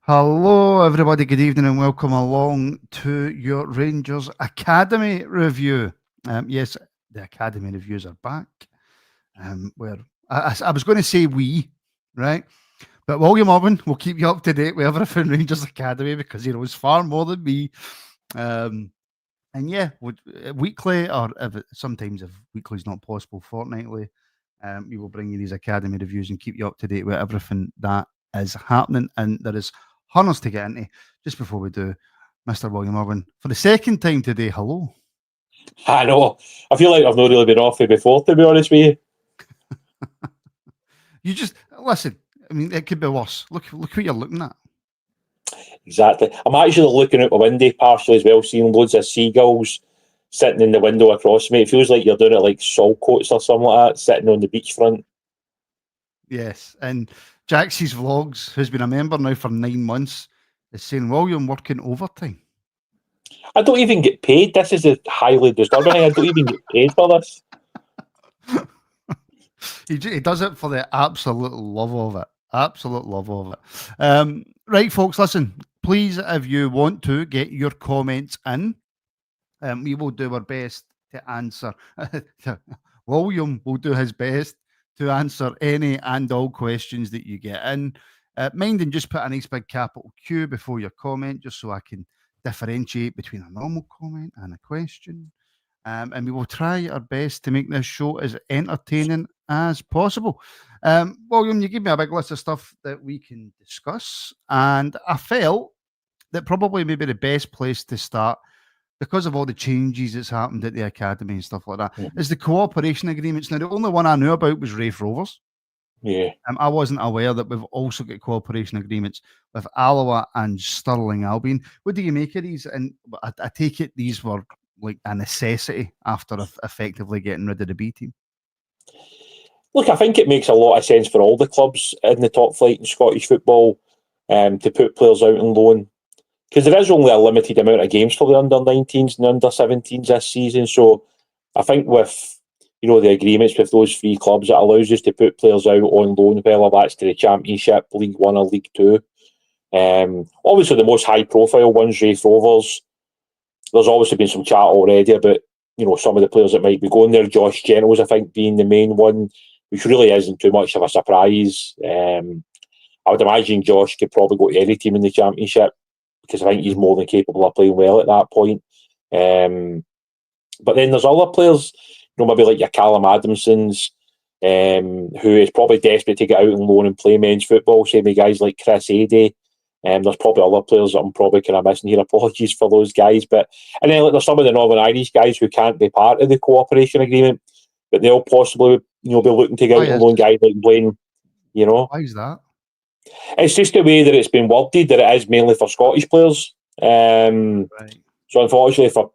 Hello, everybody. Good evening and welcome along to your Rangers Academy review. Yes, the Academy reviews are back. Where I was going to say we, right? But William Owen will keep you up to date with everything Rangers Academy because he knows far more than me. And yeah, weekly or sometimes if weekly is not possible, fortnightly, we will bring you these Academy reviews and keep you up to date with everything that is happening. And there is hundreds to get into. Just before we do, Mr. William Irwin, for the second time today, hello. I know. I feel like I've not really been off it before, to be honest with you. You just listen. I mean, it could be worse. Look what you're looking at. Exactly. I'm actually looking out my window partially as well, seeing loads of seagulls sitting in the window across me. It feels like you're doing it like Saltcoats or something like that, sitting on the beachfront. Yes, and Jaxie's Vlogs, who's been a member now for 9 months, is saying, William working overtime. I don't even get paid. This is a highly disturbing thing. I don't even get paid for this. He does it for the absolute love of it. Absolute love of it. Right, folks, listen, please, if you want to get your comments in, we will do our best to answer. William will do his best to answer any and all questions that you get in. Mind and just put a nice big capital Q before your comment, just so I can differentiate between a normal comment and a question. And we will try our best to make this show as entertaining as possible. William, you gave me a big list of stuff that we can discuss, and I felt that probably maybe the best place to start, because of all the changes that's happened at the academy and stuff like that, is the cooperation agreements. Now, the only one I knew about was Raith Rovers. Yeah. I wasn't aware that we've also got cooperation agreements with Alloa and Stirling Albion. What do you make of these? And I take it these were like a necessity after effectively getting rid of the B team. Look, I think it makes a lot of sense for all the clubs in the top flight in Scottish football to put players out on loan, because there is only a limited amount of games for the under-19s and under-17s this season. So I think with the agreements with those three clubs, it allows us to put players out on loan, whether that's to the Championship, League One or League Two. Obviously, the most high-profile ones, Raith Rovers. There's obviously been some chat already about some of the players that might be going there. Josh Jennings, I think, being the main one, which really isn't too much of a surprise. I would imagine Josh could probably go to any team in the Championship, because I think he's more than capable of playing well at that point. But then there's other players, maybe like your Callum Adamsons, who is probably desperate to get out on loan and play men's football. Same with guys like Chris Adey. There's probably other players that I'm probably kind of missing here. Apologies for those guys. And then there's some of the Northern Irish guys who can't be part of the cooperation agreement, but they'll possibly be looking to get out on loan, guys like Blaine. Why is that? It's just the way that it's been worded, that it is mainly for Scottish players. Right. So unfortunately for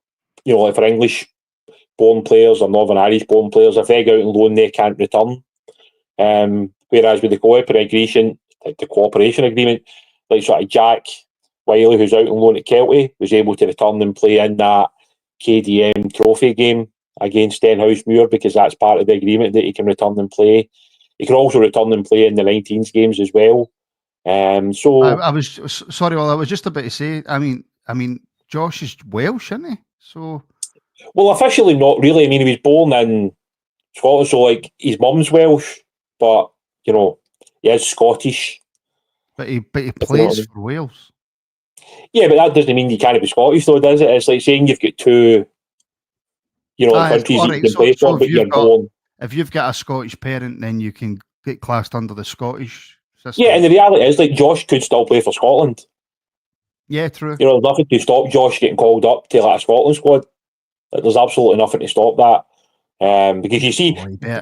English-born players or Northern Irish-born players, if they go out on loan, they can't return. Whereas with the cooperation agreement, like sort of Jack Wiley, who's out on loan at Kelty, was able to return and play in that KDM trophy game against Stenhousemuir, because that's part of the agreement that he can return and play. He can also return and play in the 19s games as well. So I was sorry. Well, I was just about to say. I mean, Josh is Welsh, isn't he? So, well, officially not really. I mean, he was born in Scotland, so like his mum's Welsh, but he is Scottish. But he plays for Wales. Yeah, but that doesn't mean you can't be Scottish, though, does it? It's like saying you've got two, countries that you can play for, but you're born. If you've got a Scottish parent, then you can get classed under the Scottish system. Yeah, and the reality is, like, Josh could still play for Scotland. Yeah, true. There's nothing to stop Josh getting called up to like a Scotland squad. Like, there's absolutely nothing to stop that. Because you see,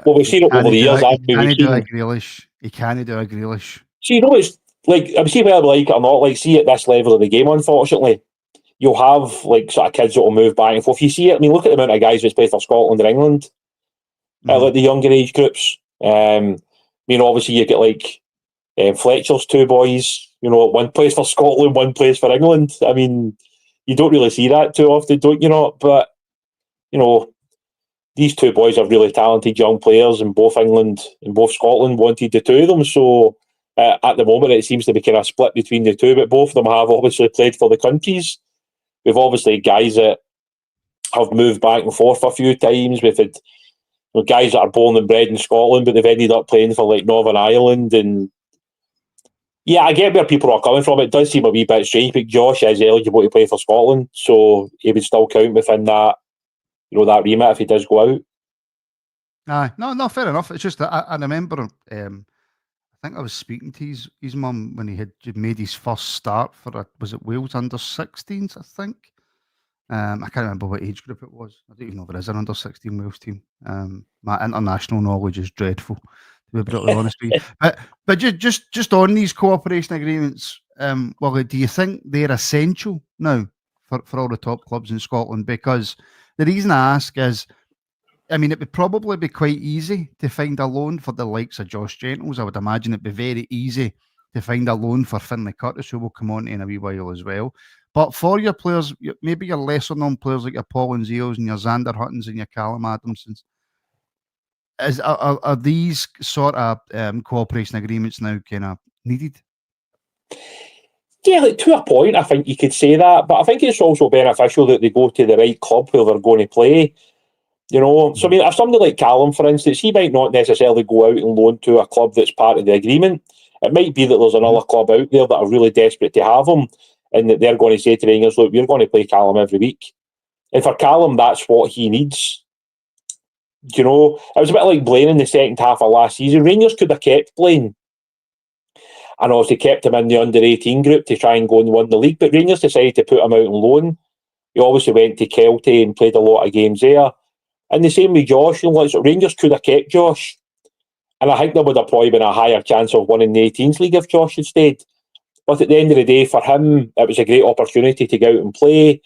we've seen it over the years. He can't do a Grealish. See, it's like, I see whether like it or not, like, see at this level of the game, unfortunately, you'll have like sort of kids that will move back and forth. You see it, I mean, look at the amount of guys that's played for Scotland or England, like the younger age groups. Obviously you get like Fletcher's two boys, one plays for Scotland, one plays for England. I mean, you don't really see that too often, don't you know? But, these two boys are really talented young players, and both England and both Scotland wanted the two of them. So At the moment, it seems to be kind of split between the two, but both of them have obviously played for the countries. We've obviously guys that have moved back and forth a few times. We've had guys that are born and bred in Scotland, but they've ended up playing for like Northern Ireland. And yeah, I get where people are coming from. It does seem a wee bit strange, but Josh is eligible to play for Scotland, so he would still count within that, that remit if he does go out. Aye, no, fair enough. It's just that I remember, I think I was speaking to his mum when he had made his first start for was it Wales under-16s, I think. I can't remember what age group it was. I don't even know if there is an under-16 Wales team. My international knowledge is dreadful, to be brutally honest with you. But just on these cooperation agreements, well, do you think they're essential now for all the top clubs in Scotland? Because the reason I ask is, I mean, it would probably be quite easy to find a loan for the likes of Josh Gentles. I would imagine it'd be very easy to find a loan for Finlay Curtis, who will come on in a wee while as well. But for your players, maybe your lesser known players like your Paul and Zeos and your Xander Huttons and your Callum Adamsons, are these sort of cooperation agreements now kind of needed? Yeah, like, to a point, I think you could say that, but I think it's also beneficial that they go to the right club where they're going to play. So I mean, if somebody like Callum, for instance, he might not necessarily go out and loan to a club that's part of the agreement. It might be that there's another club out there that are really desperate to have him, and that they're going to say to Rangers, look, we're going to play Callum every week. And for Callum, that's what he needs. It was a bit like Blaine in the second half of last season. Rangers could have kept Blaine, and obviously kept him in the under-18 group to try and go and win the league, but Rangers decided to put him out on loan. He obviously went to Celtic and played a lot of games there. And the same with Josh. Rangers could have kept Josh. And I think there would have probably been a higher chance of winning the 18s league if Josh had stayed. But at the end of the day, for him, it was a great opportunity to go out and play.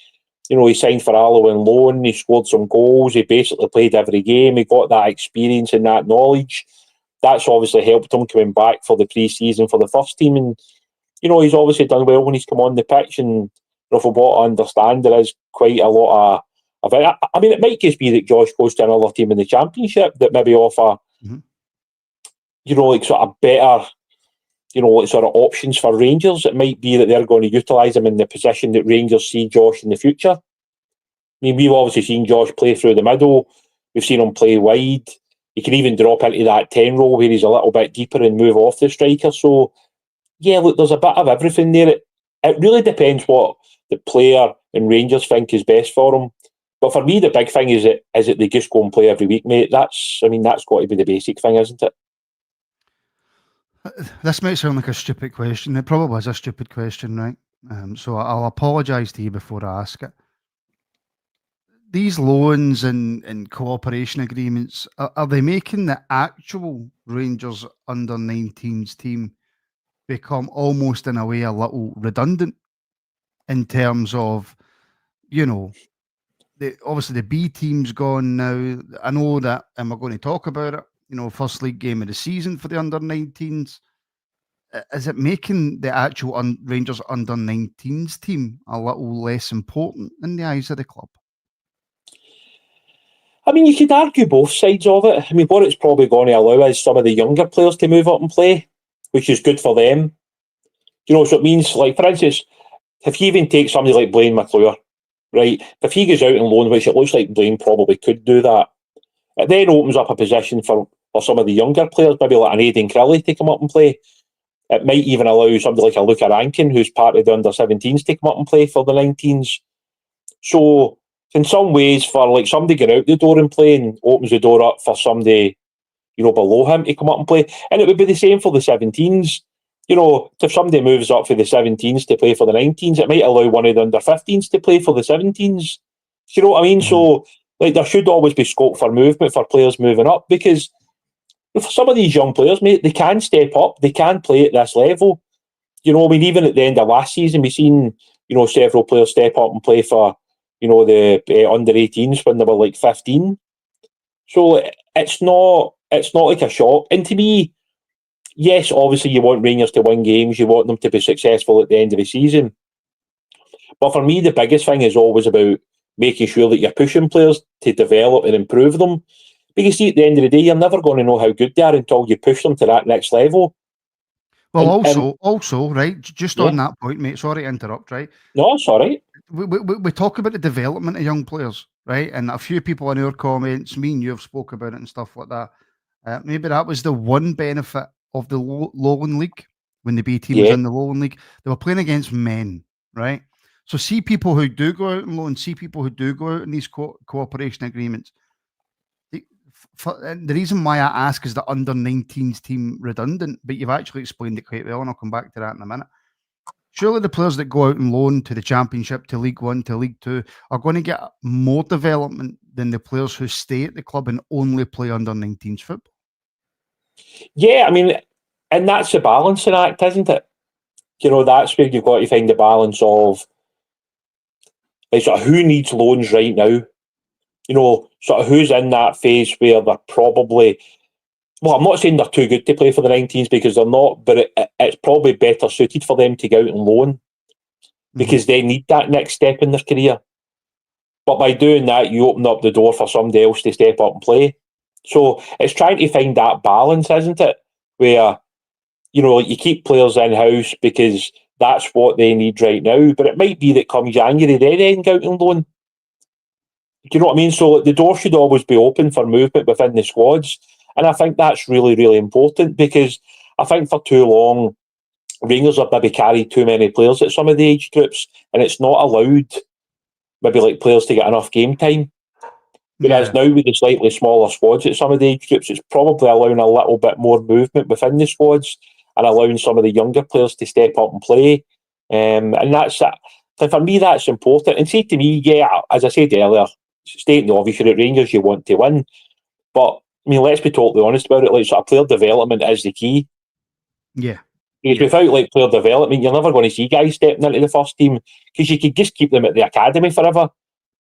He signed for Alloa on loan. He scored some goals. He basically played every game. He got that experience and that knowledge. That's obviously helped him coming back for the pre-season for the first team. And, he's obviously done well when he's come on the pitch. And from what I understand, there is quite a lot of I mean, it might just be that Josh goes to another team in the Championship that maybe offer, like sort of better, like sort of options for Rangers. It might be that they're going to utilise him in the position that Rangers see Josh in the future. I mean, we've obviously seen Josh play through the middle. We've seen him play wide. He can even drop into that 10 role where he's a little bit deeper and move off the striker. So, yeah, look, there's a bit of everything there. It really depends what the player and Rangers think is best for him. But for me, the big thing is that they just go and play every week, mate. That's got to be the basic thing, isn't it? This might sound like a stupid question. It probably is a stupid question, right? So I'll apologise to you before I ask it. These loans and cooperation agreements, are they making the actual Rangers under-19s team become almost in a way a little redundant in terms of, obviously the B team's gone now. I know that, and we're going to talk about it. First league game of the season for the under-19s. Is it making the actual Rangers under-19s team a little less important in the eyes of the club? I mean, you could argue both sides of it. I mean, what it's probably going to allow is some of the younger players to move up and play, which is good for them. So it means, like, for instance, if you even take somebody like Blaine McClure, right, if he goes out on loan, which it looks like Blaine probably could do that, it then opens up a position for some of the younger players, maybe like an Aidan Crowley to come up and play. It might even allow somebody like a Luca Rankin, who's part of the under-17s, to come up and play for the 19s. So, in some ways, for like somebody getting out the door and playing, opens the door up for somebody, below him to come up and play. And it would be the same for the 17s. If somebody moves up for the 17s to play for the 19s, it might allow one of the under-15s to play for the 17s. Do you know what I mean? Mm-hmm. So, like, there should always be scope for movement for players moving up, because for some of these young players, mate, they can step up, they can play at this level. I mean, even at the end of last season, we've seen, several players step up and play for, the under-18s when they were like 15. So it's not like a shock. And to me, yes, obviously you want Rangers to win games, you want them to be successful at the end of the season. But for me, the biggest thing is always about making sure that you're pushing players to develop and improve them. Because see, at the end of the day, you're never going to know how good they are until you push them to that next level. Well, And also, right, just yeah, on that point, mate, sorry to interrupt, right? no, it's all right. We talk about the development of young players, right? And a few people in our comments, me and you have spoke about it and stuff like that. Maybe that was the one benefit of the Lowland League when the B team was Yeah, in the Lowland League. They were playing against men, right? So see people who do go out on loan, see people who do go out in these cooperation agreements. And the reason why I ask is the under 19s team redundant, but you've actually explained it quite well, and I'll come back to that in a minute. Surely the players that go out on loan to the Championship, to League One, to League Two are going to get more development than the players who stay at the club and only play under 19s football. yeah. I mean, and that's the balancing act, isn't it? That's where you've got to find the balance of like sort of who needs loans right now. Sort of who's in that phase where they're probably. Well, I'm not saying they're too good to play for the 19s because they're not, but it's probably better suited for them to go out on loan because they need that next step in their career. But by doing that, you open up the door for somebody else to step up and play. So it's trying to find that balance, isn't it? Where, you keep players in-house because that's what they need right now. But it might be that come January, they then go out on loan. Do you know what I mean? So the door should always be open for movement within the squads. And I think that's really, really important because I think for too long, Rangers have maybe carried too many players at some of the age groups and it's not allowed maybe like players to get enough game time. Whereas now with the slightly smaller squads at some of the age groups, it's probably allowing a little bit more movement within the squads and allowing some of the younger players to step up and play. And that's for me, that's important. And say to me, yeah, as I said earlier, stating the obvious, you're at Rangers, you want to win. But I mean, let's be totally honest about it. Like, sort of player development is the key. Yeah. Because without like player development, you're never going to see guys stepping into the first team because you could just keep them at the academy forever.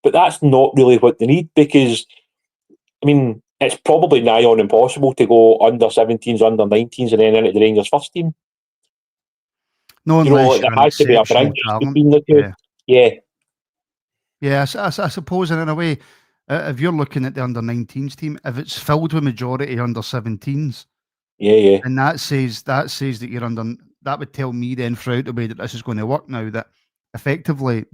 But that's not really what they need because, I mean, it's probably nigh on impossible to go under 17s, under 19s, and then into the Rangers first team. No, unless There you're an has to be a exceptional bridge talent. between the two. Yeah. Yeah, I suppose in a way, if you're looking at the under 19s team, if it's filled with majority under 17s, Yeah. and that says that you're under, that would tell me then throughout the way that this is going to work now that effectively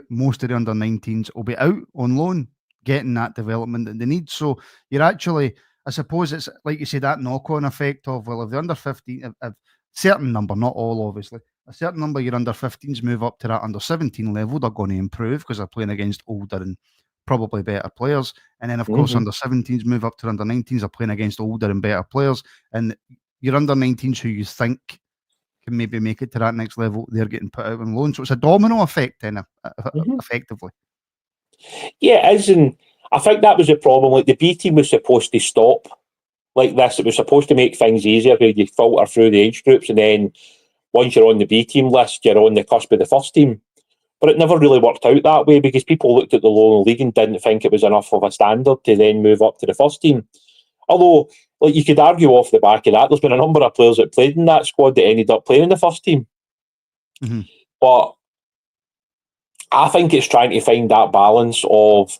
most of the under 19s will be out on loan, getting that development that they need. So you're actually, I suppose it's like you say, that knock-on effect of, well, if the under 15, if certain number, not all obviously, a certain number of your under 15s move up to that under 17 level, they're going to improve because they're playing against older and probably better players. And then, of course, under 17s move up to under 19s, they're playing against older and better players. And your under 19s who you think can maybe make it to that next level, they're getting put out on loan. So it's a domino effect then, effectively. Yeah, it is. And I think that was the problem. Like the B team was supposed to stop like this. It was supposed to make things easier where you filter through the age groups and then once you're on the B team list, you're on the cusp of the first team. But it never really worked out that way because people looked at the Lowland League and didn't think it was enough of a standard to then move up to the first team. Although, like you could argue off the back of that, there's been a number of players that played in that squad that ended up playing in the first team. But I think it's trying to find that balance of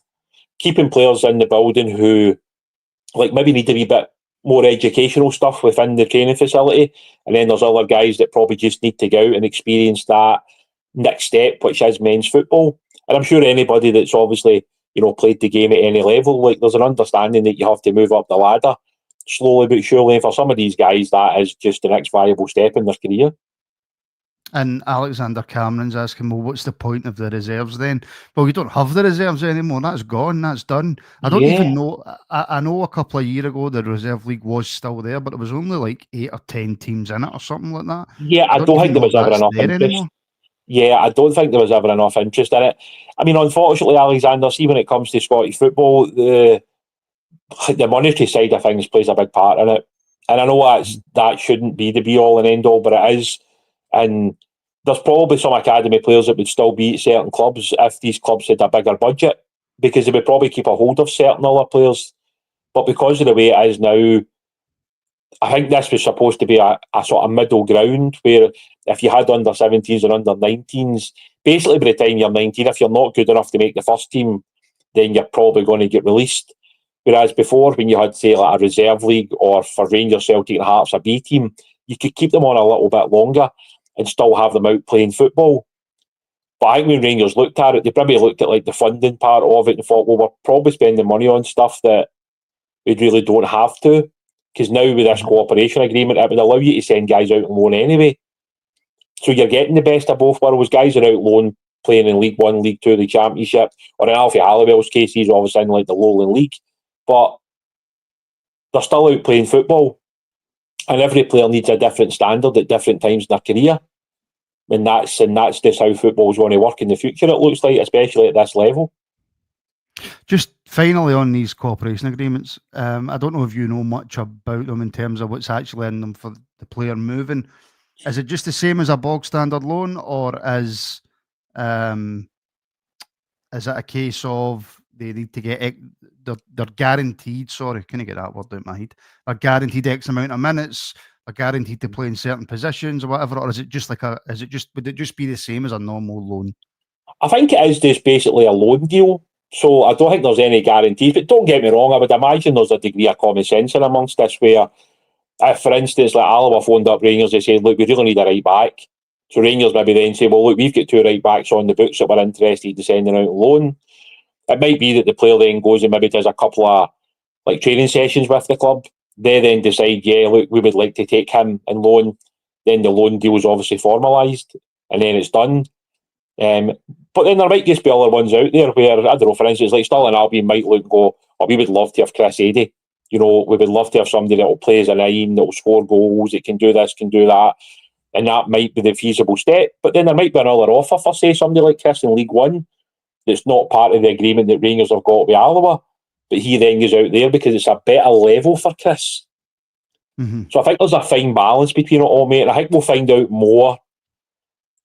keeping players in the building who, like, maybe need a wee bit more educational stuff within the training facility, and then there's other guys that probably just need to go out and experience that next step, which is men's football. And I'm sure anybody that's obviously, played the game at any level, like there's an understanding that you have to move up the ladder slowly but surely. And for some of these guys, that is just the next viable step in their career. And Alexander Cameron's asking, well, what's the point of the reserves then? Well, we don't have the reserves anymore. That's gone. That's done. I don't even know. I know a couple of years ago the reserve league was still there, but it was only like 8 or 10 teams in it or something like that. Yeah, I don't think there was ever enough interest. Anymore. Yeah, I don't think there was ever enough interest in it. I mean, unfortunately, Alexander, see, when it comes to Scottish football, the monetary side of things plays a big part in it. And I know that shouldn't be the be-all and end-all, but it is. And there's probably some academy players that would still be at certain clubs if these clubs had a bigger budget, because they would probably keep a hold of certain other players. But because of the way it is now, I think this was supposed to be a sort of middle ground where if you had under 17s and under 19s, basically by the time you're 19, if you're not good enough to make the first team, then you're probably going to get released. Whereas before, when you had, say, like a reserve league or for Rangers, Celtic and Hearts, a B team, you could keep them on a little bit longer and still have them out playing football. But I think when Rangers looked at it, they probably looked at like the funding part of it and thought, well, we're probably spending money on stuff that we really don't have to. Because now with this cooperation agreement, it would allow you to send guys out on loan anyway. So you're getting the best of both worlds. Guys are out loan playing in League One, League Two, the Championship, or in Alfie Halliwell's case, he's obviously in like the Lowland League. But they're still out playing football. And every player needs a different standard at different times in their career. And that's just how football is going to work in the future, it looks like, especially at this level. Just finally on these cooperation agreements, I don't know if you know much about them in terms of what's actually in them for the player moving. Is it just the same as a bog standard loan, or is it a case of they need to get they're guaranteed? Sorry, can I get that word out of my head? They're guaranteed X amount of minutes. They're guaranteed to play in certain positions or whatever, or is it just would it just be the same as a normal loan? I think it is just basically a loan deal. So I don't think there's any guarantees. But don't get me wrong, I would imagine there's a degree of common sense in amongst this where, if, for instance, like Alloa phoned up Rangers, they said, look, we really need a right back. So Rangers maybe then say, well, look, we've got 2 right backs on the books that we're interested in sending out on loan. It might be that the player then goes and maybe does a couple of like training sessions with the club. They then decide, yeah, look, we would like to take him and loan. Then the loan deal is obviously formalised and then it's done. But then there might just be other ones out there where, I don't know, for instance, like Stirling Albion might look and go, oh, we would love to have Chris Eddy. You know, we would love to have somebody that will play as a 9, that will score goals, that can do this, can do that. And that might be the feasible step. But then there might be another offer for, say, somebody like Chris in League One that's not part of the agreement that Rangers have got with Alloa. But he then goes out there because it's a better level for Chris. Mm-hmm. So I think there's a fine balance between it all, mate. And I think we'll find out more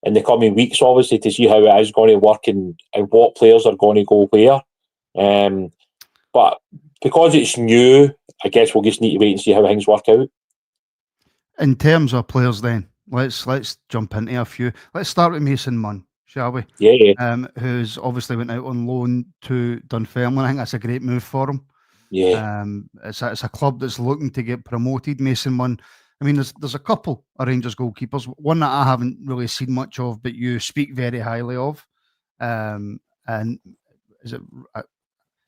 in the coming weeks, obviously, to see how it is going to work and what players are going to go where. But because it's new, I guess we'll just need to wait and see how things work out. In terms of players then, let's jump into a few. Let's start with Mason Munn, shall we? Yeah. Who's obviously went out on loan to Dunfermline. I think that's a great move for him. Yeah. It's a club that's looking to get promoted. Mason Munn. I mean, there's a couple of Rangers goalkeepers. One that I haven't really seen much of, but you speak very highly of. And is it?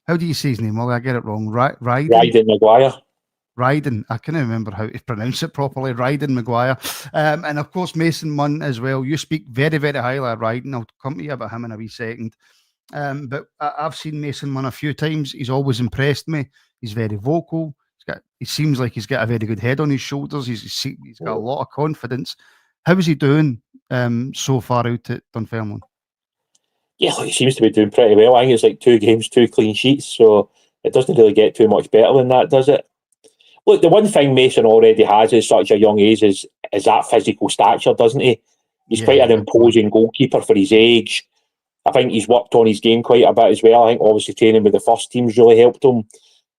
How do you say his name? Well, I get it wrong. Ryden Maguire. Ryden. I can't remember how to pronounce it properly. Ryden Maguire. And of course, Mason Munn as well. You speak very, very highly of Ryden. I'll come to you about him in a wee second. But I've seen Mason Munn a few times. He's always impressed me. He's very vocal. He seems like he's got a very good head on his shoulders. He's got a lot of confidence. How is he doing so far out at Dunfermline? Yeah, he seems to be doing pretty well. I think it's like 2 games, 2 clean sheets, so it doesn't really get too much better than that, does it? Look, the one thing Mason already has at such a young age is that physical stature, doesn't he? He's quite an imposing goalkeeper for his age. I think he's worked on his game quite a bit as well. I think obviously training with the first team's really helped him.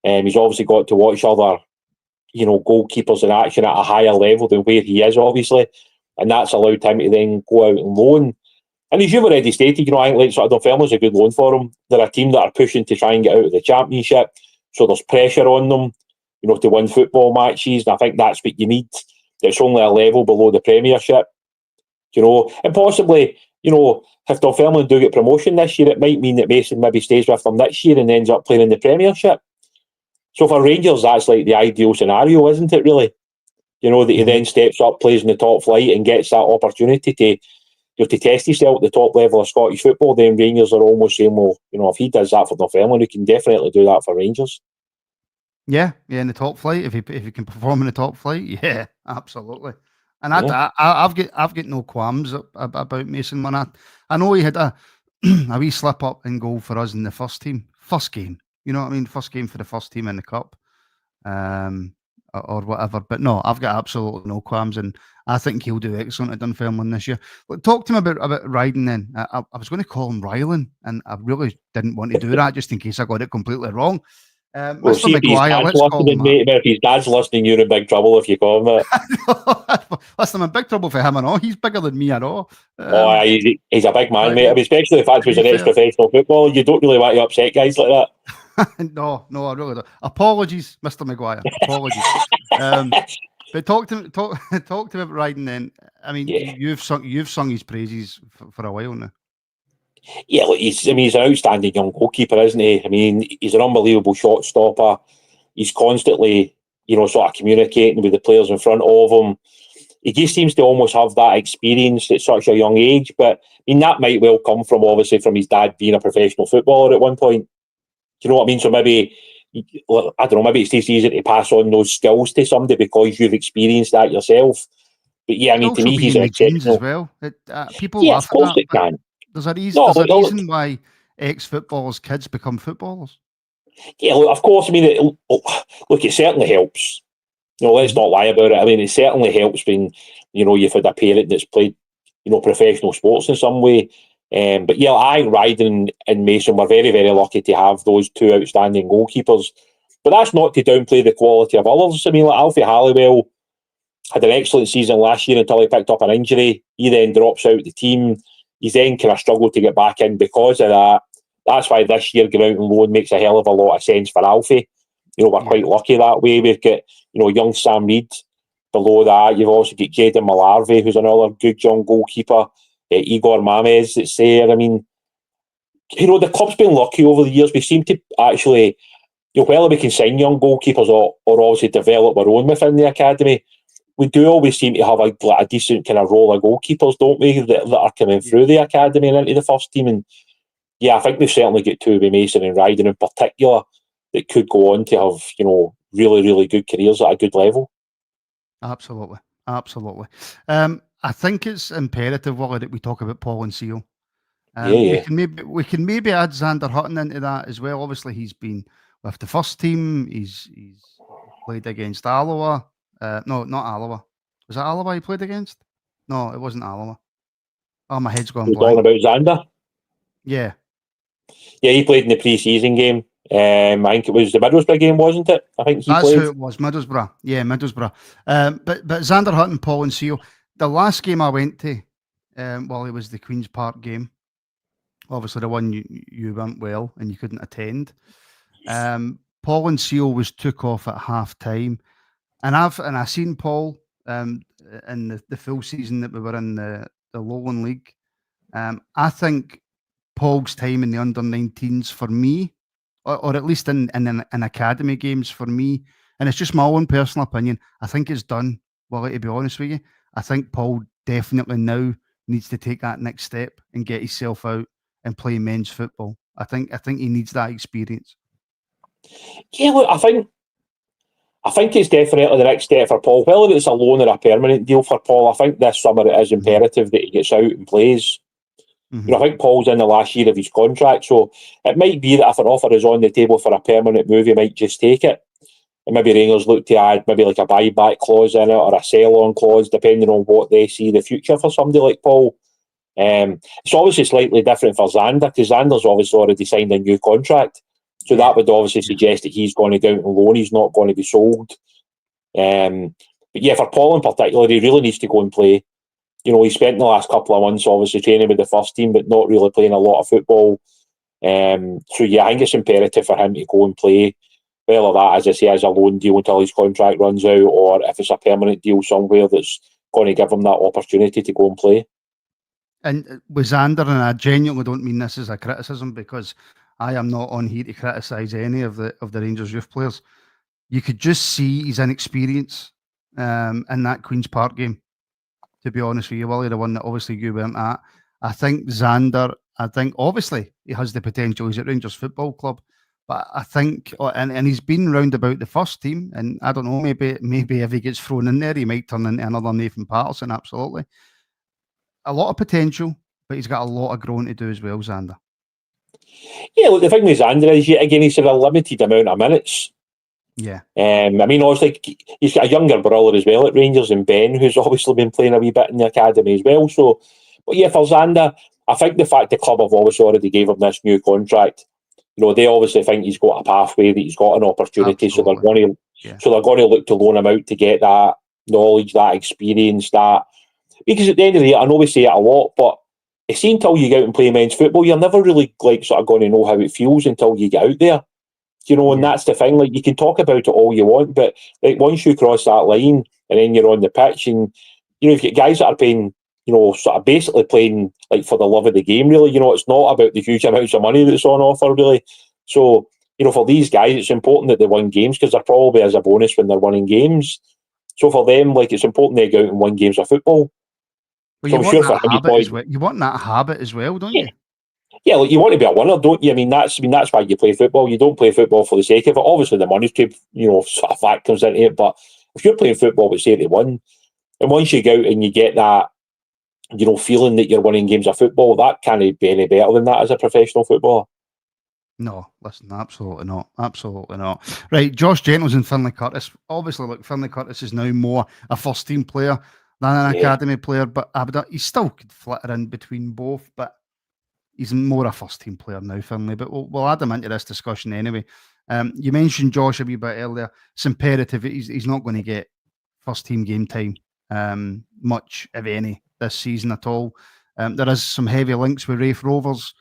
He's obviously got to watch other, goalkeepers in action at a higher level than where he is, obviously. And that's allowed him to then go out and loan. And as you've already stated, I think like sort of Dunfermline's a good loan for him. They're a team that are pushing to try and get out of the Championship. So there's pressure on them, to win football matches. And I think that's what you need. It's only a level below the Premiership. And possibly, if Dunfermline do get promotion this year, it might mean that Mason maybe stays with them next year and ends up playing in the Premiership. So for Rangers, that's like the ideal scenario, isn't it, really? That he then steps up, plays in the top flight and gets that opportunity to test himself at the top level of Scottish football. Then Rangers are almost saying, well, if he does that for Dunfermline, he can definitely do that for Rangers. Yeah, in the top flight. If he can perform in the top flight, yeah, absolutely. And I've got no qualms about Mason Munn. I know he had a wee slip up in goal for us in the first game. You know what I mean? First game for the first team in the cup, or whatever. But no, I've got absolutely no qualms, and I think he'll do excellent at Dunfermline this year. But talk to me about Ryden then. I was going to call him Rylan, and I really didn't want to do that just in case I got it completely wrong. Mr. Maguire, let's call him that. If his dad's listening, you're in big trouble if you call him that. Listen, I'm in big trouble for him and all. He's bigger than me and all. He's a big man, mate. I mean, especially if that was an ex-professional footballer. You don't really want to upset guys like that. No, I really don't. Apologies, Mr. Maguire. Apologies. But talk to talk to me about Ryden then. I mean, Yeah. you've sung his praises for a while now. Yeah, look, he's an outstanding young goalkeeper, isn't he? I mean, he's an unbelievable shot stopper. He's constantly, sort of communicating with the players in front of him. He just seems to almost have that experience at such a young age. But I mean, that might well come from his dad being a professional footballer at one point. Do you know what I mean? So maybe, I don't know, maybe it's just easier to pass on those skills to somebody because you've experienced that yourself. But yeah, I mean, to me, he's an the genes as exceptional. well. People Yeah, laugh of at course that, it but can. there's a Look, reason why ex-footballers' kids become footballers. yeah, look, of course. I mean, look, it certainly helps. Let's not lie about it. I mean, it certainly helps when you've had a parent that's played professional sports in some way. But yeah, I think Ryden and Mason were very, very lucky to have those two outstanding goalkeepers. But that's not to downplay the quality of others. I mean, like Alfie Halliwell had an excellent season last year until he picked up an injury. He then drops out the team. He's then kind of struggled to get back in because of that. That's why this year going out on loan makes a hell of a lot of sense for Alfie. We're quite lucky that way. We've got, young Sam Reid below that. You've also got Jaden Malarvey, who's another good young goalkeeper. Igor Mames that's there. I mean, the club's been lucky over the years. We seem to actually, whether we can sign young goalkeepers or obviously develop our own within the academy, we do always seem to have a decent kind of roll of goalkeepers, don't we, that are coming through the academy and into the first team. And yeah, I think we've certainly got two with Mason and Ryden in particular that could go on to have, really, really good careers at a good level. Absolutely. I think it's imperative, Wally, that we talk about Paul and Seal. Yeah. We can maybe add Xander Hutton into that as well. Obviously, he's been with the first team. He's played against Alloa. No, not Alloa. Was it Alloa he played against? No, it wasn't Alloa. Oh, my head's gone You're blank. talking about Xander? Yeah. Yeah, he played in the pre-season game. I think it was the Middlesbrough game, wasn't it? I think he That's played. who it was, Middlesbrough. Yeah, Middlesbrough. But Xander Hutton, Paul and Seal. The last game I went to, it was the Queen's Park game. Obviously, the one you went well and you couldn't attend. Paul and Seal was took off at half time, and I seen Paul in the full season that we were in the Lowland League. I think Paul's time in the under-19s for me, or at least in academy games for me, and it's just my own personal opinion, I think it's done. Well, to be honest with you, I think Paul definitely now needs to take that next step and get himself out and play men's football. I think he needs that experience. Yeah, look, I think it's definitely the next step for Paul. Whether it's a loan or a permanent deal for Paul, I think this summer it is imperative that he gets out and plays. I think Paul's in the last year of his contract, so it might be that if an offer is on the table for a permanent move, he might just take it. And maybe Rangers look to add maybe like a buyback clause in it or a sell-on clause, depending on what they see the future for somebody like Paul. It's obviously slightly different for Xander because Xander's obviously already signed a new contract. So that would obviously suggest that he's going to go out on loan. He's not going to be sold. But yeah, for Paul in particular, he really needs to go and play. He spent the last couple of months obviously training with the first team, but not really playing a lot of football. So yeah, I think it's imperative for him to go and play. Whether that, as I say, is a loan deal until his contract runs out, or if it's a permanent deal somewhere that's going to give him that opportunity to go and play. And with Xander, and I genuinely don't mean this as a criticism because I am not on here to criticise any of the Rangers youth players. You could just see his inexperience in that Queen's Park game. To be honest with you, Willie, the one that obviously you weren't at. I think Xander, obviously he has the potential. He's at Rangers Football Club. But I think, and he's been round about the first team, and I don't know, maybe if he gets thrown in there, he might turn into another Nathan Patterson, absolutely. A lot of potential, but he's got a lot of growing to do as well, Xander. Yeah, look, the thing with Xander is, yet again, he's had a limited amount of minutes. Yeah. I mean, obviously, he's got a younger brother as well at Rangers, and Ben, who's obviously been playing a wee bit in the academy as well. So, but yeah, for Xander, I think the fact the club have obviously already gave him this new contract, they obviously think he's got a pathway, that he's got an opportunity. Absolutely. So they're going to look to loan him out to get that knowledge, that experience, that. Because at the end of the day, I know we say it a lot, but you see, until you get out and play men's football, you're never really sort of going to know how it feels until you get out there. And that's the thing. Like, you can talk about it all you want, but like once you cross that line and then you're on the pitch, and you've got guys that are playing, sort of basically playing like for the love of the game. Really, it's not about the huge amounts of money that's on offer. Really, so for these guys, it's important that they win games because there probably is a bonus when they're winning games. So for them, it's important they go out and win games of football. Well, so you I'm want sure that for him, habit as well. You want that habit as well, don't you? Yeah, you want to be a winner, don't you? That's why you play football. You don't play football for the sake of it. Obviously, the money sort of fact comes into it. But if you're playing football with say to win, and once you go out and you get that, feeling that you're winning games of football, that can't be any better than that as a professional footballer. No, listen, absolutely not. Absolutely not. Right, Josh Gentles and Finlay Curtis. Obviously, look, Finlay Curtis is now more a first team player than an academy player, but he still could flitter in between both. But he's more a first team player now, Finlay. But we'll add him into this discussion anyway. You mentioned Josh a wee bit earlier. It's imperative. He's not going to get first team game time, much, if any, this season at all. There is some heavy links with Rafe Rovers.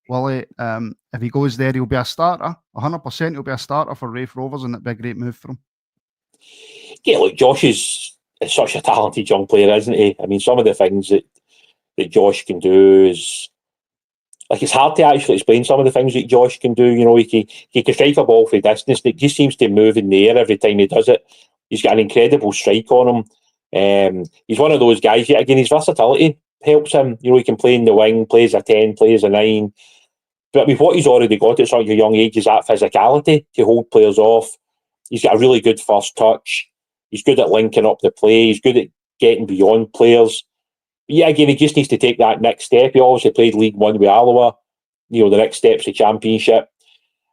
Willie, if he goes there, he'll be a starter. 100% he'll be a starter for Rafe Rovers, and it'd be a great move for him. Yeah, look, Josh is such a talented young player, isn't he? I mean, some of the things that Josh can do is it's hard to actually explain some of the things that Josh can do. He can strike a ball from distance, and it just seems to move in the air every time he does it. He's got an incredible strike on him. He's one of those guys, yet again, his versatility helps him. He can play in the wing, plays a 10, plays a 9. But with what he's already got at such a young age is that physicality to hold players off. He's got a really good first touch. He's good at linking up the play. He's good at getting beyond players. But yeah, again, he just needs to take that next step. He obviously played League One with Alloa. The next step's the Championship.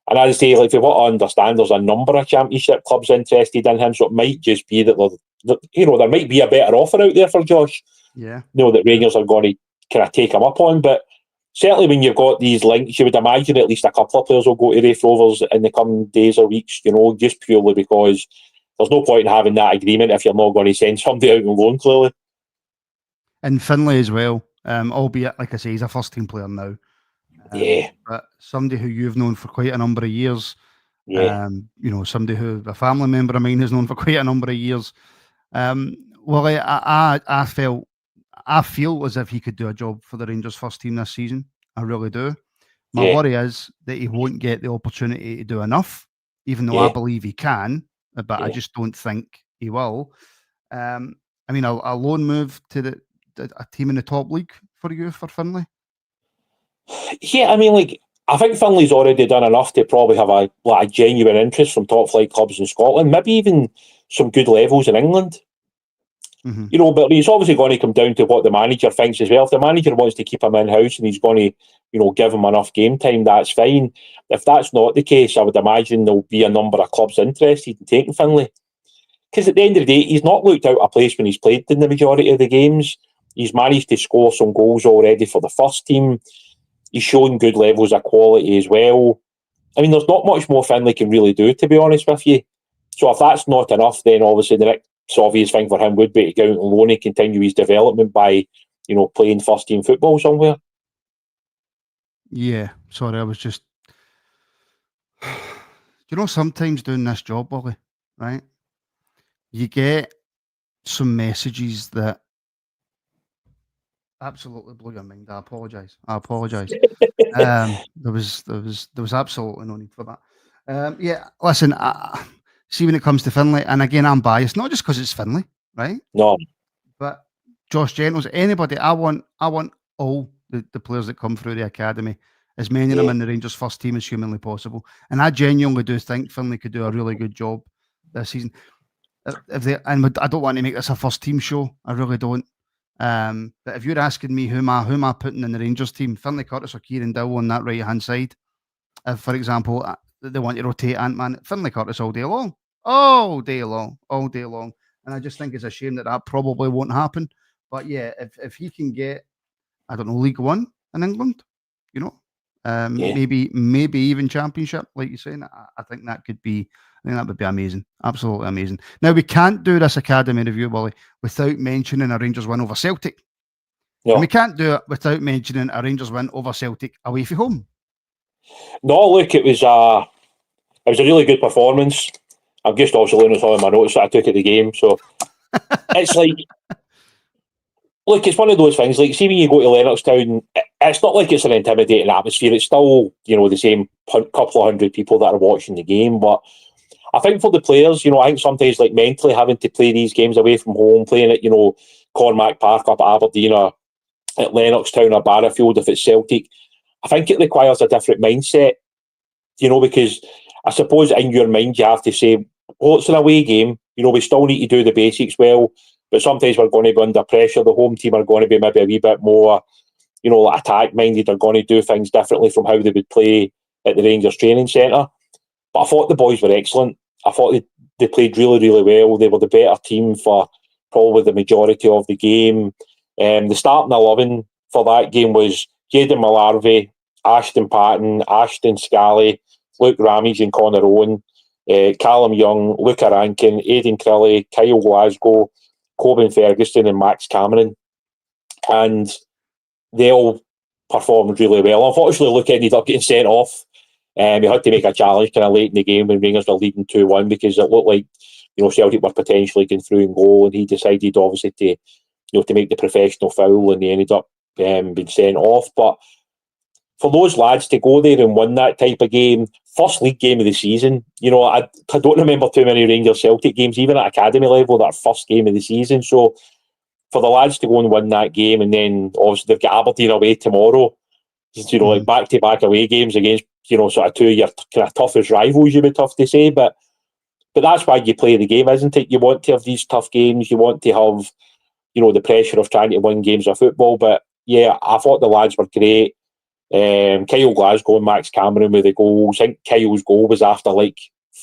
And as I say, for what I understand, there's a number of Championship clubs interested in him. So it might just be that there might be a better offer out there for Josh. Yeah. That Rangers are going to kind of take him up on. But certainly when you've got these links, you would imagine at least a couple of players will go to Rafe Rovers in the coming days or weeks, just purely because there's no point in having that agreement if you're not going to send somebody out on loan, clearly. And Finlay as well, albeit, like I say, he's a first team player now. But somebody who you've known for quite a number of years. Somebody who a family member of mine has known for quite a number of years. I feel as if he could do a job for the Rangers first team this season. I really do. My worry is that he won't get the opportunity to do enough, even though I believe he can, but I just don't think he will. A loan move to a team in the top league for you, for Finlay? Yeah, I think Finlay's already done enough to probably have a genuine interest from top flight clubs in Scotland, maybe even some good levels in England. Mm-hmm. But it's obviously going to come down to what the manager thinks as well. If the manager wants to keep him in-house and he's going to, give him enough game time, that's fine. If that's not the case, I would imagine there'll be a number of clubs interested in taking Finlay. Because at the end of the day, he's not looked out of place when he's played in the majority of the games. He's managed to score some goals already for the first team. He's shown good levels of quality as well. There's not much more Finlay can really do, to be honest with you. So if that's not enough, then obviously the next obvious thing for him would be to go out on loan and continue his development by, playing first team football somewhere. Yeah, sorry, I was just... sometimes doing this job, Willie, right? You get some messages that absolutely blew your mind. I apologise. There was absolutely no need for that. Listen, see, when it comes to Finlay, and again, I'm biased, not just because it's Finlay, right? No. But Josh Gentles, anybody, I want all the players that come through the academy, as many of them in the Rangers first team as humanly possible. And I genuinely do think Finlay could do a really good job this season. I don't want to make this a first team show. I really don't. But if you're asking me who am I putting in the Rangers team, Finlay Curtis or Kieran Dowell on that right hand side. If, for example, they want to rotate Ant-Man, Finlay Curtis all day long. And I just think it's a shame that probably won't happen. But yeah, if he can get, I don't know, League One in England, maybe even Championship, like you're saying, I think that could be. I think that would be amazing. Absolutely amazing. Now, we can't do this academy review, Willie, without mentioning a Rangers win over Celtic. No. And we can't do it without mentioning a Rangers win over Celtic away from home. No, look, it was a really good performance. I'm just also learning some of my notes that I took at the game. So It's like, look, it's one of those things. Like, see, when you go to Lennoxtown, it's not like it's an intimidating atmosphere. It's still, the same couple of hundred people that are watching the game. But I think for the players, I think sometimes, like, mentally having to play these games away from home, playing at, Cormack Park up at Aberdeen, or at Lennoxtown or Barrowfield if it's Celtic, I think it requires a different mindset, because I suppose in your mind you have to say, well, it's an away game, we still need to do the basics well, but sometimes we're going to be under pressure. The home team are going to be maybe a wee bit more, attack minded. They're going to do things differently from how they would play at the Rangers training centre. But I thought the boys were excellent. I thought they played really, really well. They were the better team for probably the majority of the game. The starting 11 for that game was Jayden Malarvey, Ashton Patton, Ashton Scally, Luke Ramage and Connor Owen, Callum Young, Luca Rankin, Aidan Crilly, Kyle Glasgow, Coben Ferguson and Max Cameron. And they all performed really well. Unfortunately, Luke ended up getting sent off. He had to make a challenge kind of late in the game when Rangers were leading 2-1 because it looked like Celtic were potentially going through in goal, and he decided obviously to make the professional foul, and he ended up being sent off. But for those lads to go there and win that type of game, first league game of the season, I don't remember too many Rangers Celtic games, even at academy level, that first game of the season. So for the lads to go and win that game, and then obviously they've got Aberdeen away tomorrow, like back-to-back away games against, sort of two of your kind of toughest rivals, you would tough to say, but that's why you play the game, isn't it? You want to have these tough games, you want to have, the pressure of trying to win games of football. But yeah, I thought the lads were great. Kyle Glasgow and Max Cameron with the goals. I think Kyle's goal was after like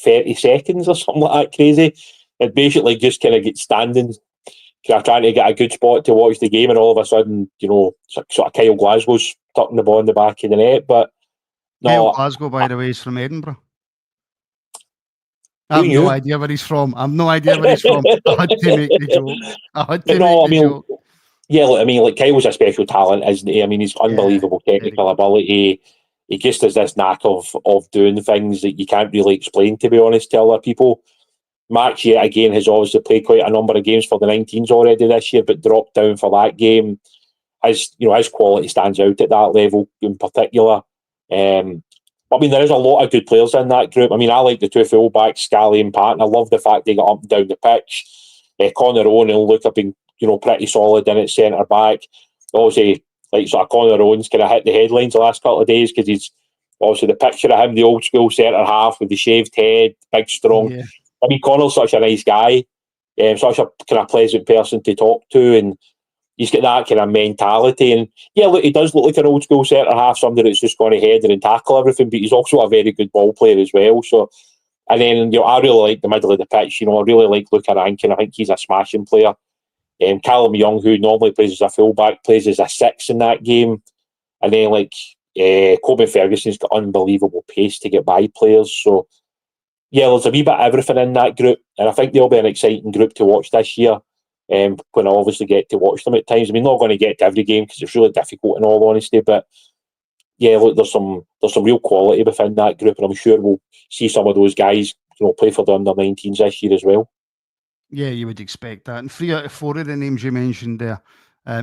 30 seconds or something like that, crazy. It basically just kind of get standing, kind of trying to get a good spot to watch the game, and all of a sudden, sort of Kyle Glasgow's tucking the ball in the back of the net. But no, Kyle Glasgow, by the way, is from Edinburgh. I have no idea where he's from. I had to make the joke. Yeah, look, like Kyle's a special talent, isn't he? I mean, he's unbelievable technical ability. He just has this knack of doing things that you can't really explain, to be honest, to other people. Max, yet again, has obviously played quite a number of games for the 19s already this year, but dropped down for that game. His quality stands out at that level in particular. I mean, there is a lot of good players in that group. I mean, I like the two fullbacks, Scally and Patton. I love the fact they got up and down the pitch. Connor Owen and Luke have been, pretty solid in at centre back. Obviously, like sort of Connor Owen's kind of hit the headlines the last couple of days because he's obviously the picture of him, the old school centre half with the shaved head, big, strong. Yeah. I mean, Connor's such a nice guy, such a kind of pleasant person to talk to, and he's got that kind of mentality. And yeah, look, he does look like an old school centre half, somebody that's just going to header and tackle everything, but he's also a very good ball player as well. So, and then I really like the middle of the pitch. I really like Luca Rankin. I think he's a smashing player. Callum Young, who normally plays as a fullback, plays as a 6 in that game. And then Coben Ferguson's got unbelievable pace to get by players. So yeah, there's a wee bit of everything in that group, and I think they'll be an exciting group to watch this year. When I obviously get to watch them at times. I mean, not going to get to every game because it's really difficult in all honesty, but yeah, look, there's some real quality within that group, and I'm sure we'll see some of those guys play for the under-19s this year as well. Yeah, you would expect that. And 3 out of 4 of the names you mentioned there,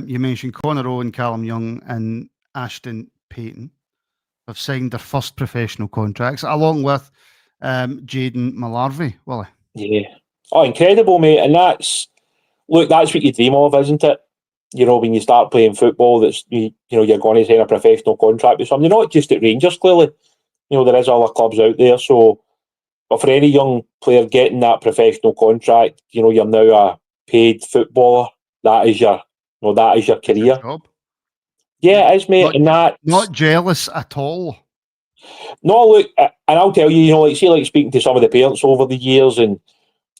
you mentioned Connor Owen, Callum Young and Ashton Patton have signed their first professional contracts, along with Jayden Malarvey, Willie. Yeah. Oh, incredible, mate. And that's what you dream of, isn't it? When you start playing football, that's you're going to sign a professional contract with somebody, not just at Rangers, clearly. There is other clubs out there. So, but for any young player getting that professional contract, you're now a paid footballer. That is your career. Your job. Yeah, it is, mate. Not jealous at all. No, look, and I'll tell you, speaking to some of the parents over the years, and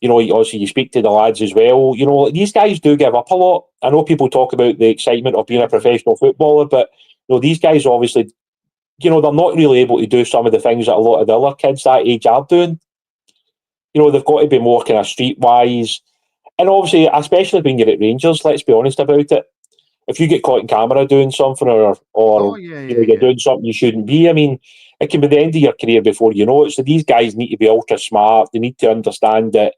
obviously you speak to the lads as well. These guys do give up a lot. I know people talk about the excitement of being a professional footballer, but these guys obviously, they're not really able to do some of the things that a lot of the other kids that age are doing. They've got to be more kind of streetwise, and obviously, especially when you're at Rangers, let's be honest about it. If you get caught in camera doing something, or you're doing something you shouldn't be, I mean, it can be the end of your career before you know it. So these guys need to be ultra smart. They need to understand that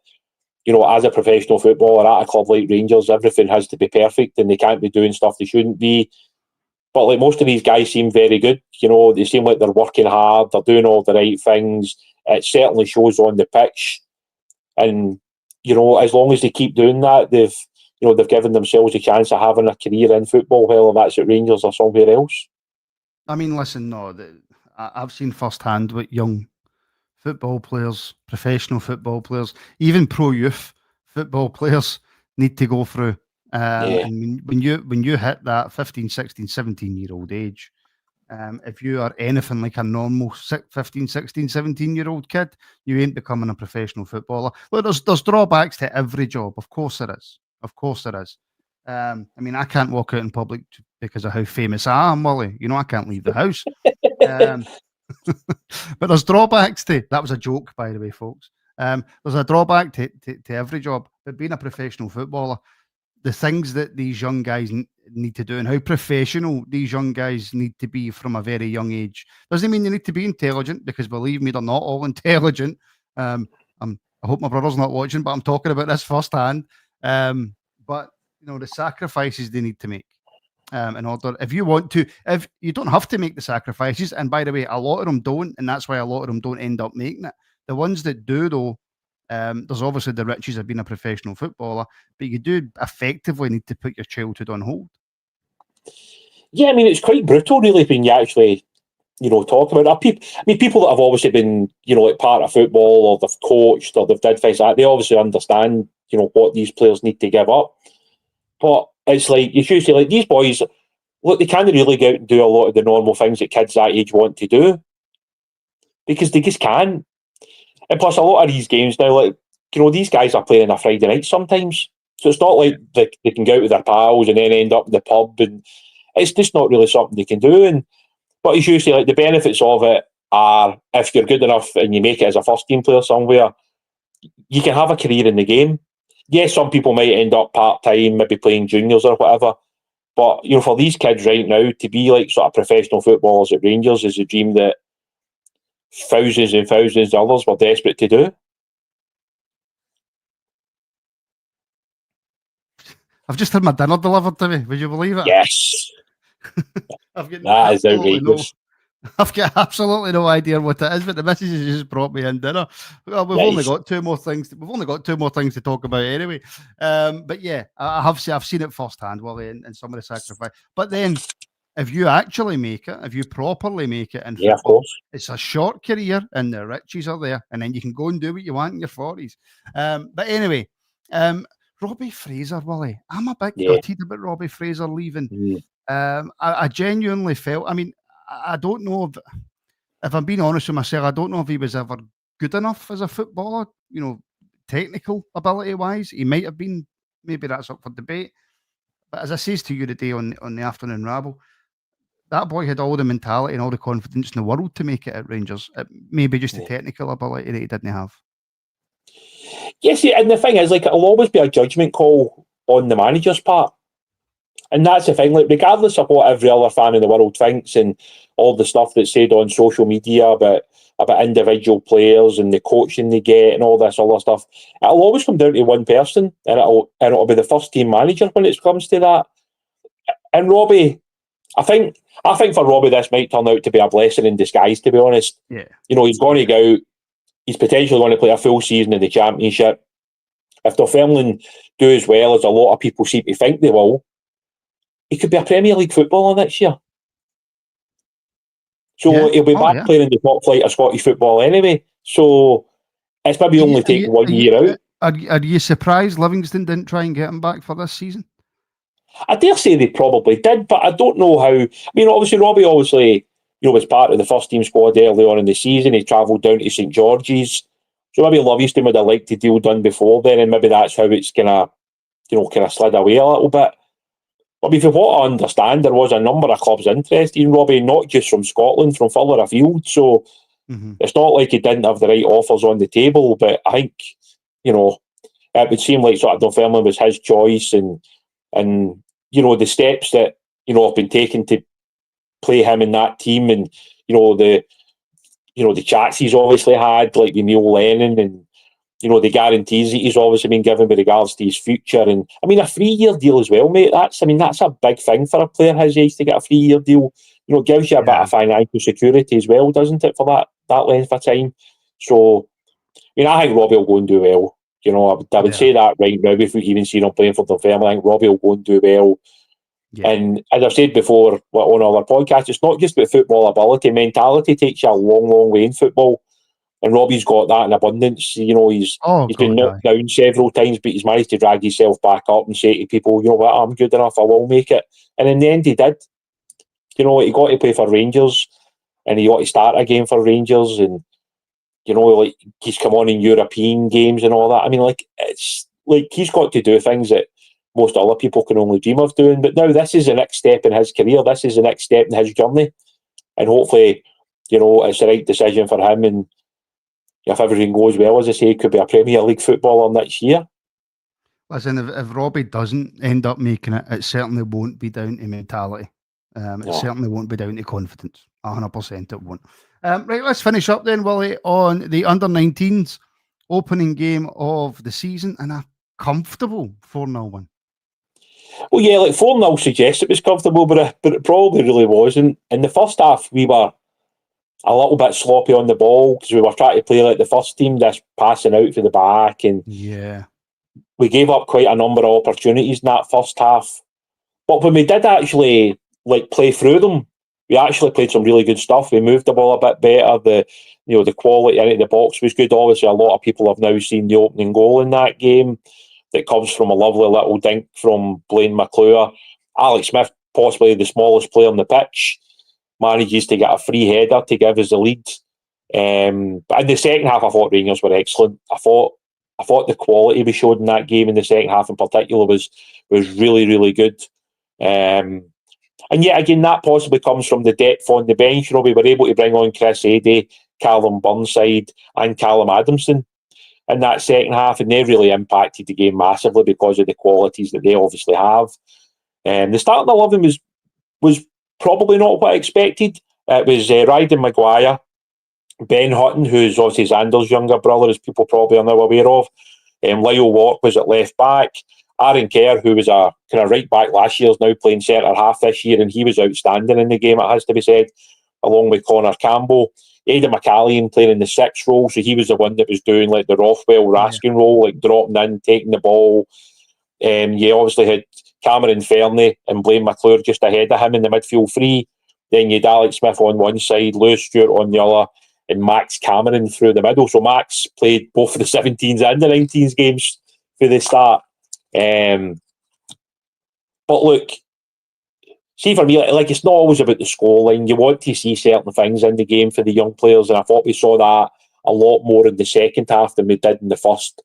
as a professional footballer at a club like Rangers, everything has to be perfect and they can't be doing stuff they shouldn't be. But like most of these guys seem very good. They seem like they're working hard. They're doing all the right things. It certainly shows on the pitch. And, as long as they keep doing that, they've given themselves a chance of having a career in football, whether that's at Rangers or somewhere else. I mean, listen, no, I've seen firsthand what young football players, professional football players, even pro youth football players need to go through. And when you hit that 15, 16, 17-year-old age, if you are anything like a normal 15, 16, 17-year-old kid, you ain't becoming a professional footballer. Look, there's drawbacks to every job. Of course there is. I mean, I can't walk out in public because of how famous I am, Willie. I can't leave the house. But there's drawbacks to that. Was a joke, by the way, folks. There's a drawback to every job. But being a professional footballer, the things that these young guys need to do and how professional these young guys need to be from a very young age doesn't mean they need to be intelligent, because believe me, they're not all intelligent. I hope my brother's not watching, but I'm talking about this firsthand. But the sacrifices they need to make. In order, if you don't have to make the sacrifices, and by the way, a lot of them don't, and that's why a lot of them don't end up making it. The ones that do, though, there's obviously the riches of being a professional footballer, but you do effectively need to put your childhood on hold. Yeah, I mean, it's quite brutal, really, when you actually, talk about it. People that have obviously been, like part of football, or they've coached, or they've did things like that, they obviously understand, what these players need to give up. But it's like, you should say, like, these boys, look, they can't really go out and do a lot of the normal things that kids that age want to do, because they just can't. And plus, a lot of these games now, like, these guys are playing on a Friday night sometimes. So it's not like they can go out with their pals and then end up in the pub, and it's just not really something they can do. But as you say, like, the benefits of it are, if you're good enough and you make it as a first team player somewhere, you can have a career in the game. Yes, some people might end up part-time, maybe playing juniors or whatever. But, for these kids right now, to be like sort of professional footballers at Rangers is a dream that thousands and thousands of others were desperate to do. I've just had my dinner delivered to me. Would you believe it? Yes. That is outrageous. I've got absolutely no idea what it is, but the missus has just brought me in dinner. Well, we've only got two more things. We've only got two more things to talk about anyway. But yeah, I've seen it firsthand, Willie, and some of the sacrifice. But then, if you actually make it, if you properly make it in football, of course, it's a short career, and the riches are there, and then you can go and do what you want in your 40s. But anyway, Robbie Fraser, Willie, I'm a bit gutted about Robbie Fraser leaving. I genuinely felt. I mean, I don't know if I'm being honest with myself. I don't know if he was ever good enough as a footballer. Technical ability wise, he might have been. Maybe that's up for debate. But as I says to you today on the afternoon rabble, that boy had all the mentality and all the confidence in the world to make it at Rangers. Maybe just the technical ability that he didn't have. Yes, and the thing is, like, it'll always be a judgment call on the manager's part. And that's the thing, like, regardless of what every other fan in the world thinks and all the stuff that's said on social media about individual players and the coaching they get and all this other stuff, it'll always come down to one person, and it'll be the first team manager when it comes to that. And Robbie, I think for Robbie this might turn out to be a blessing in disguise, to be honest. Yeah. He's going to go out, he's potentially going to play a full season in the Championship. If Dunfermline do as well as a lot of people seem to think they will, he could be a Premier League footballer next year. So he'll be back playing in the top flight of Scottish football anyway. So it's maybe only taking 1 year out. Are you surprised Livingston didn't try and get him back for this season? I dare say they probably did, but I don't know how. I mean, obviously, Robbie was part of the first team squad early on in the season. He travelled down to St George's. So maybe Livingston would have liked the deal done before then, and maybe that's how it's kind of slid away a little bit. I mean, from what I understand, there was a number of clubs interested in Robbie, not just from Scotland, from further afield. So it's not like he didn't have the right offers on the table, but I think, it would seem like sort of Dunfermline was his choice, and the steps that, have been taken to play him in that team, and, the chats he's obviously had, like with Neil Lennon, and, the guarantees that he's obviously been given with regards to his future. And I mean, a 3-year deal as well, mate. That's a big thing for a player his age to get a 3-year deal. It gives you a bit of financial security as well, doesn't it, for that length of time? So, I think Robbie will go and do well. I would say that right now, if we even see him playing for the family, I think Robbie will go and do well. Yeah. And as I've said before on other podcasts, it's not just about football ability. Mentality takes you a long, long way in football. And Robbie's got that in abundance. He's been knocked down several times, but he's managed to drag himself back up and say to people, you know what, I'm good enough, I will make it. And in the end, he did. He got to play for Rangers, and he got to start a game for Rangers, and he's come on in European games and all that. I mean, it's like he's got to do things that most other people can only dream of doing. But now this is the next step in his career. This is the next step in his journey, and hopefully, it's the right decision for him. And if everything goes well, as I say, it could be a Premier League footballer next year. Listen, if Robbie doesn't end up making it, it certainly won't be down to mentality. It certainly won't be down to confidence. 100% it won't. Right, let's finish up then, Willie, on the under-19s opening game of the season and a comfortable 4-0 win. Well, yeah, 4-0 suggests it was comfortable, but it probably really wasn't. In the first half, we were a little bit sloppy on the ball because we were trying to play like the first team, just passing out for the back, and we gave up quite a number of opportunities in that first half. But when we did actually play through them, we actually played some really good stuff. We moved the ball a bit better. The quality into the box was good. Obviously, a lot of people have now seen the opening goal in that game that comes from a lovely little dink from Blaine McClure. Alex Smith, possibly the smallest player on the pitch, manages to get a free header to give us the lead. But in the second half, I thought Rangers were excellent. I thought the quality we showed in that game in the second half in particular was really, really good. And yet again, that possibly comes from the depth on the bench. We were able to bring on Chris Edey, Callum Burnside and Callum Adamson in that second half, and they really impacted the game massively because of the qualities that they obviously have. The starting 11 was probably not what I expected. It was Ryden Maguire, Ben Hutton, who's obviously Xander's younger brother, as people probably are now aware of. Lyle Walk was at left back. Aaron Kerr, who was a kind of right back last year, is now playing centre half this year, and he was outstanding in the game, it has to be said, along with Connor Campbell. Aidan McCallion playing in the sixth role, so he was the one that was doing the Rothwell Raskin role, dropping in, taking the ball. You obviously had Cameron Fernie and Blaine McClure just ahead of him in the midfield three. Then you had Alex Smith on one side, Lewis Stewart on the other, and Max Cameron through the middle. So Max played both the 17s and the 19s games for the start. But look, see, for me, it's not always about the scoreline. You want to see certain things in the game for the young players, and I thought we saw that a lot more in the second half than we did in the first.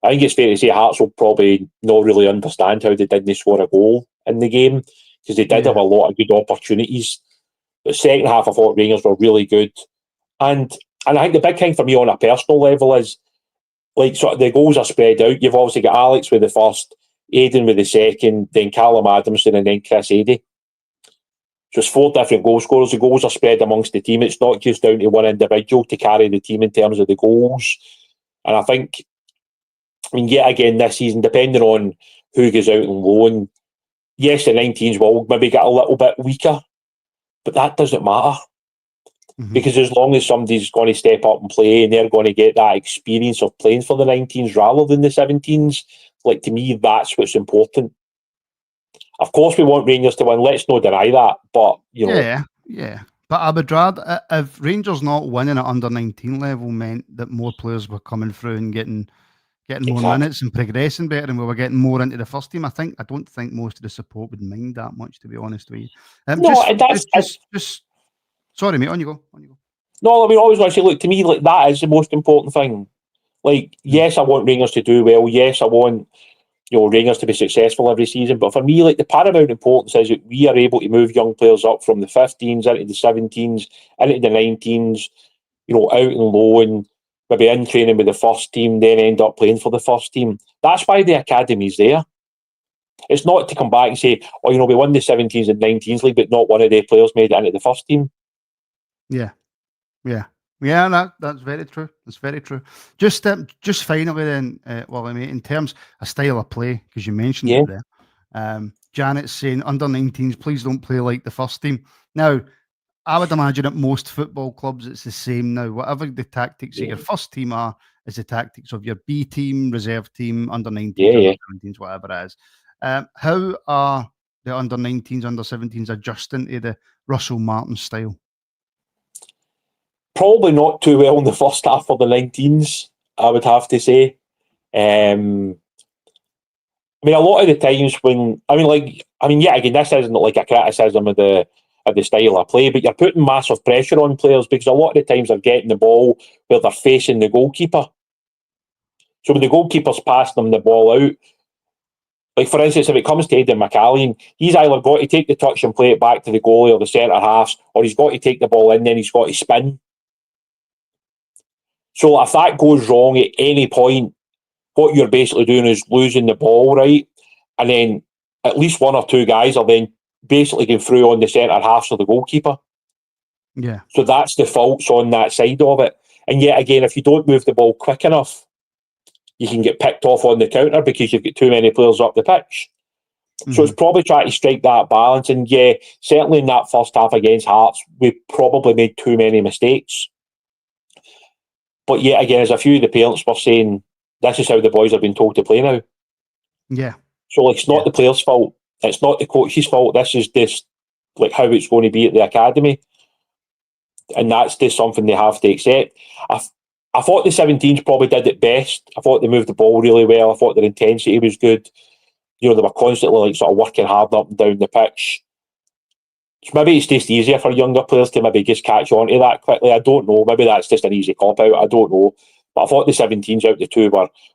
I think it's fair to say Hearts will probably not really understand how they didn't score a goal in the game, because they did have a lot of good opportunities. But second half, I thought Rangers were really good. And I think the big thing for me on a personal level is, sort of the goals are spread out. You've obviously got Alex with the first, Aidan with the second, then Callum Adamson, and then Chris Edey. So it's 4 different goal scorers. The goals are spread amongst the team. It's not just down to one individual to carry the team in terms of the goals. And I think, yet again this season, depending on who goes out on loan, yes, the 19s will maybe get a little bit weaker, but that doesn't matter. Because as long as somebody's going to step up and play and they're going to get that experience of playing for the 19s rather than the 17s, to me, that's what's important. Of course, we want Rangers to win. Let's not deny that. But, Yeah. But I would rather, if Rangers not winning at under 19 level meant that more players were coming through and getting more minutes and progressing better, and we were getting more into the first team, I don't think most of the support would mind that much, to be honest with you. Sorry, mate, on you go. No, I always want to say, look, to me, that is the most important thing. Yes, I want Rangers to do well. Yes, I want Rangers to be successful every season. But for me, the paramount importance is that we are able to move young players up from the 15s into the 17s, into the 19s, out and loan, maybe in training with the first team, then end up playing for the first team. That's why the academy's there. It's not to come back and say, we won the 17s and 19s league, but not one of their players made it into the first team. Yeah. Yeah, that's very true. That's very true. Just finally then, Wally, mate, in terms of style of play, because you mentioned Yeah, it there. Janet's saying under 19s, please don't play like the first team. Now, I would imagine at most football clubs it's the same now. Whatever the tactics of yeah, your first team are, is the tactics of your B team, reserve team, under 19s, yeah, under yeah. 17s, whatever it is. How are the under 19s, under 17s adjusting to the Russell Martin style? Probably not too well in the first half of the 19s, I would have to say. I mean, a lot of the times yeah, again, this isn't like a criticism of the style of play, but you're putting massive pressure on players because a lot of the times they're getting the ball where they're facing the goalkeeper. So when the goalkeeper's passing them the ball out, like for instance, if it comes to Aidan McCallion, he's either got to take the touch and play it back to the goalie or the centre halves, or he's got to take the ball in, then he's got to spin. So if that goes wrong at any point, what you're basically doing is losing the ball, right? And then at least one or two guys are then basically going through on the centre halves of the goalkeeper. Yeah. So that's the faults on that side of it. And yet again, if you don't move the ball quick enough, you can get picked off on the counter because you've got too many players up the pitch. Mm-hmm. So it's probably trying to strike that balance. And yeah, certainly in that first half against Hearts, we probably made too many mistakes. But yet again, as a few of the parents were saying, this is how the boys have been told to play now. Yeah. So like, it's not the player's fault. It's not the coach's fault. This is just like how it's going to be at the academy. And that's just something they have to accept. I thought the 17s probably did it best. I thought they moved the ball really well. I thought their intensity was good. You know, they were constantly like sort of working hard up and down the pitch. So maybe it's just easier for younger players to maybe just catch on to that quickly. I don't know. Maybe that's just an easy cop out. I don't know. But I thought the 17s out of the two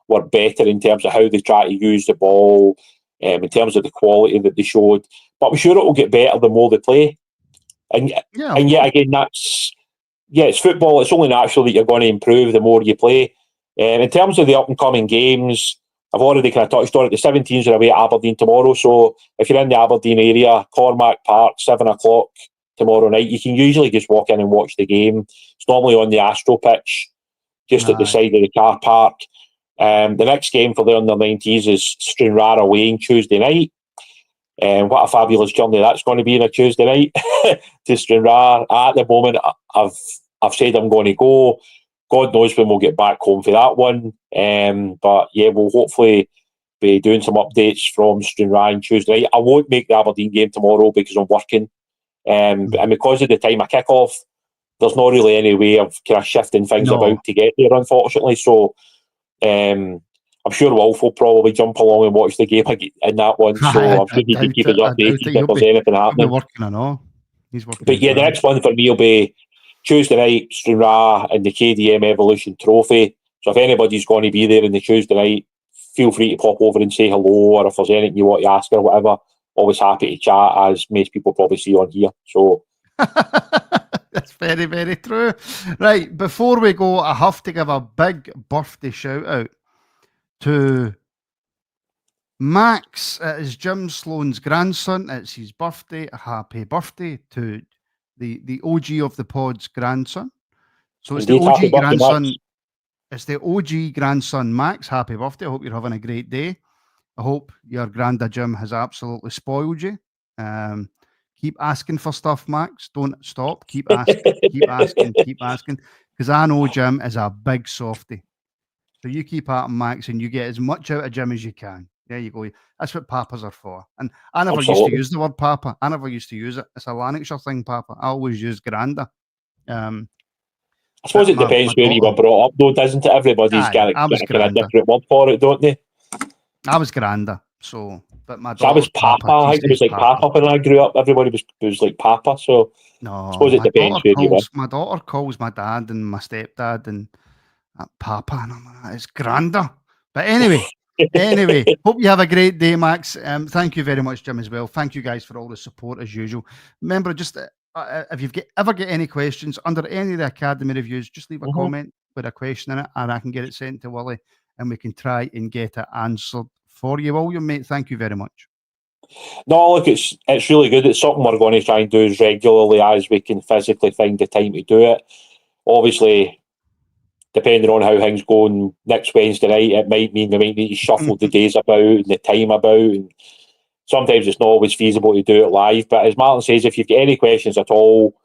were better in terms of how they try to use the ball, in terms of the quality that they showed. But I'm sure it will get better the more they play. And yet again, it's football. It's only natural that you're going to improve the more you play. In terms of the up and coming games, I've already kind of touched on it. The 17s are away at Aberdeen tomorrow. So if you're in the Aberdeen area, Cormac Park, 7 o'clock tomorrow night, you can usually just walk in and watch the game. It's normally on the Astro pitch, just at the side of the car park. The next game for the under-19s is Stranraer away on Tuesday night. What a fabulous journey that's going to be on a Tuesday night to Stranraer. At the moment, I've said I'm going to go. God knows when we'll get back home for that one. But yeah, we'll hopefully be doing some updates from Stranraer on Tuesday night. I won't make the Aberdeen game tomorrow because I'm working. And because of the time I kick off, there's not really any way of kind of shifting things about to get there, unfortunately. So I'm sure Wolf will probably jump along and watch the game in that one. So I'm sure he can keep us updated if there's anything happening. He's working on all. He's working. But yeah, the next one for me will be Tuesday night, Stranraer and the KDM Evolution Trophy. So if anybody's going to be there in the Tuesday night, feel free to pop over and say hello, or if there's anything you want to ask or whatever, always happy to chat, as most people probably see on here. So that's very, very true. Right, before we go, I have to give a big birthday shout out to Max. It is Jim Sloan's grandson. It's his birthday. Happy birthday to the OG of the pod's grandson. So it's indeed, the OG grandson. Max. It's the OG grandson, Max. Happy birthday. I hope you're having a great day. I hope your Granda Jim has absolutely spoiled you. Keep asking for stuff, Max. Don't stop. Keep asking, keep asking, keep asking. Because I know Jim is a big softie. So you keep at him, Max, and you get as much out of Jim as you can. There you go. That's what papas are for. And I never used to use the word papa. I never used to use it. It's a Lanarkshire thing, papa. I always use Granda. I suppose it depends where you were brought up, though, doesn't it? Everybody's got a different word for it, don't they? I was Granda, so... But my I was Papa. I think it was like Papa when I grew up. Everybody was like Papa. So no, I suppose it depends where you were. My daughter calls my dad and my stepdad and Papa, and I'm like, it's Granda. But anyway, hope you have a great day, Max. Thank you very much, Jim, as well. Thank you guys for all the support as usual. Remember, just if you ever get any questions under any of the Academy reviews, just leave a comment with a question in it, and I can get it sent to Willie, and we can try and get it answered for you, William, mate. Thank you very much. No, look, it's really good. It's something we're going to try and do as regularly as we can physically find the time to do it. Obviously, depending on how things go next Wednesday night, it might mean we might need to shuffle the days about and the time about. And sometimes it's not always feasible to do it live. But as Martin says, if you've got any questions at all,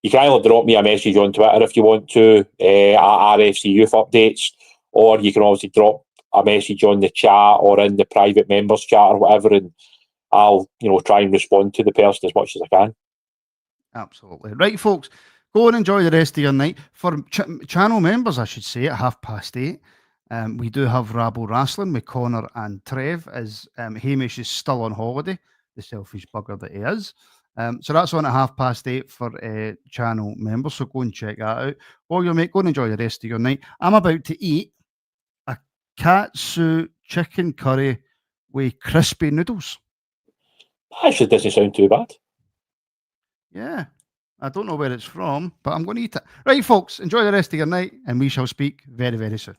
you can either drop me a message on Twitter if you want to, at RFC Youth Updates, or you can obviously drop a message on the chat or in the private members chat or whatever, and I'll try and respond to the person as much as I can. Absolutely. Right, folks, go and enjoy the rest of your night. For channel members, I should say, at 8:30, we do have Rabble Wrestling with Connor and Trev, as Hamish is still on holiday, the selfish bugger that he is. So that's on at 8:30 for channel members, so go and check that out. Or mate, go and enjoy the rest of your night. I'm about to eat a katsu chicken curry with crispy noodles. Actually, doesn't sound too bad. Yeah, I don't know where it's from, but I'm going to eat it. Right, folks, enjoy the rest of your night, and we shall speak very, very soon.